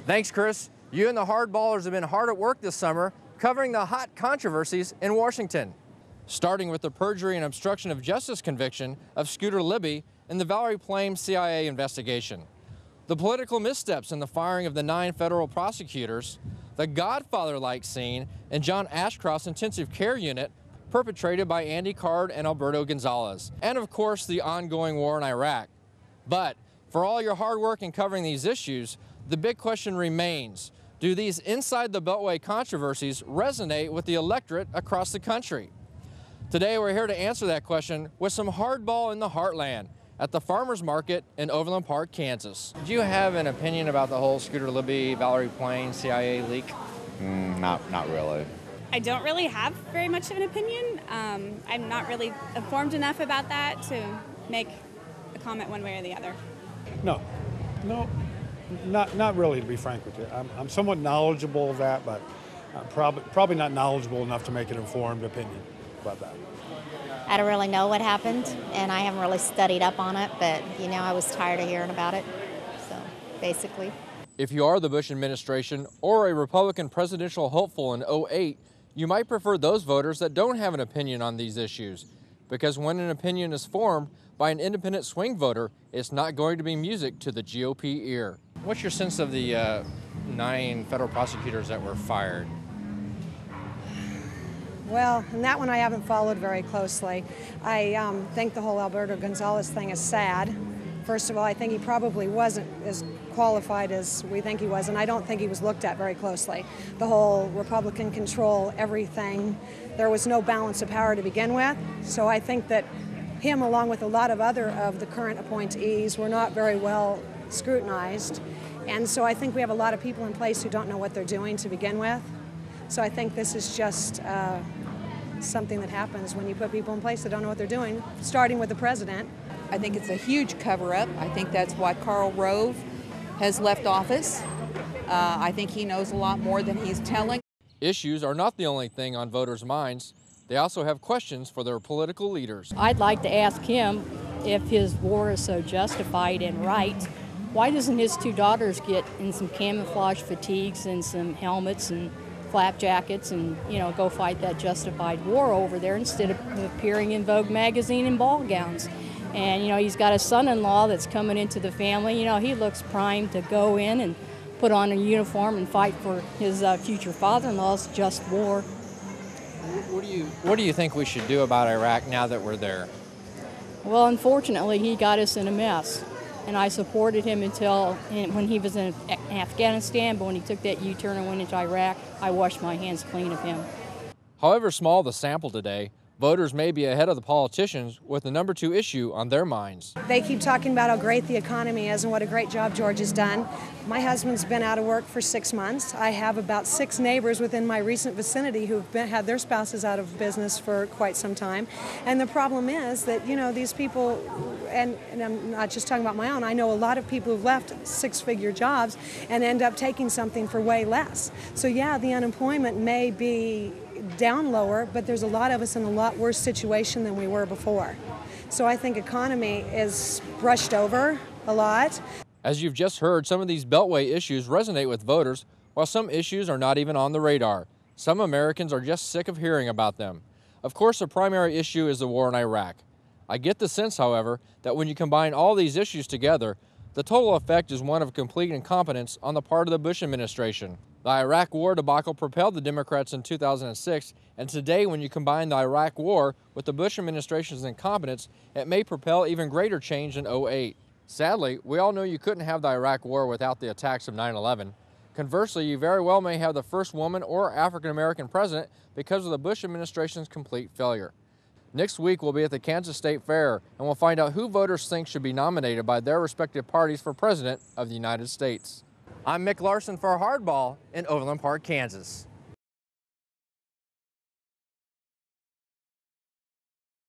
Thanks, Chris. You and the Hardballers have been hard at work this summer covering the hot controversies in Washington, starting with the perjury and obstruction of justice conviction of Scooter Libby in the Valerie Plame CIA investigation, the political missteps in the firing of the 9 federal prosecutors, the Godfather-like scene in John Ashcroft's intensive care unit perpetrated by Andy Card and Alberto Gonzales, and of course the ongoing war in Iraq. But for all your hard work in covering these issues, the big question remains: do these inside the Beltway controversies resonate with the electorate across the country? Today we're here to answer that question with some hardball in the Heartland at the farmers market in Overland Park, Kansas. Do you have an opinion about the whole Scooter Libby, Valerie Plame CIA leak? Not really. I don't really have very much of an opinion. I'm not really informed enough about that to make a comment one way or the other. No, not really, to be frank with you. I'm somewhat knowledgeable of that, but I'm probably not knowledgeable enough to make an informed opinion about that. I don't really know what happened, and I haven't really studied up on it, but, I was tired of hearing about it, so basically. If you are the Bush administration or a Republican presidential hopeful in '08, you might prefer those voters that don't have an opinion on these issues, because when an opinion is formed by an independent swing voter, it's not going to be music to the GOP ear. What's your sense of the 9 federal prosecutors that were fired? Well, and that one I haven't followed very closely. I think the whole Alberto Gonzales thing is sad. First of all, I think he probably wasn't as qualified as we think he was, and I don't think he was looked at very closely. The whole Republican control everything, there was no balance of power to begin with, so I think that him, along with a lot of other of the current appointees, were not very well scrutinized, and so I think we have a lot of people in place who don't know what they're doing to begin with. So I think this is just something that happens when you put people in place that don't know what they're doing, starting with the president. I think it's a huge cover-up. I think that's why Karl Rove has left office. I think he knows a lot more than he's telling. Issues are not the only thing on voters' minds. They also have questions for their political leaders. I'd like to ask him, if his war is so justified and right, why doesn't his 2 daughters get in some camouflage fatigues and some helmets and flap jackets and, go fight that justified war over there instead of appearing in Vogue magazine in ball gowns? And, he's got a son-in-law that's coming into the family. He looks primed to go in and put on a uniform and fight for his future father-in-law's just war. What do you think we should do about Iraq now that we're there? Well, unfortunately, he got us in a mess. And I supported him until when he was in Afghanistan, but when he took that U-turn and went into Iraq, I washed my hands clean of him. However small the sample today, voters may be ahead of the politicians with the number 2 issue on their minds. They keep talking about how great the economy is and what a great job George has done. My husband's been out of work for 6 months. I have about 6 neighbors within my recent vicinity who've had their spouses out of business for quite some time. And the problem is that, these people, and I'm not just talking about my own, I know a lot of people who've left 6-figure jobs and end up taking something for way less. So yeah, the unemployment may be down lower, but there's a lot of us in a lot worse situation than we were before. So I think economy is brushed over a lot. As you've just heard, some of these Beltway issues resonate with voters, while some issues are not even on the radar. Some Americans are just sick of hearing about them. Of course, the primary issue is the war in Iraq. I get the sense, however, that when you combine all these issues together, the total effect is one of complete incompetence on the part of the Bush administration. The Iraq War debacle propelled the Democrats in 2006, and today when you combine the Iraq War with the Bush administration's incompetence, it may propel even greater change in '08. Sadly, we all know you couldn't have the Iraq War without the attacks of 9/11. Conversely, you very well may have the first woman or African-American president because of the Bush administration's complete failure. Next week, we'll be at the Kansas State Fair, and we'll find out who voters think should be nominated by their respective parties for President of the United States. I'm Mick Larson for Hardball in Overland Park, Kansas.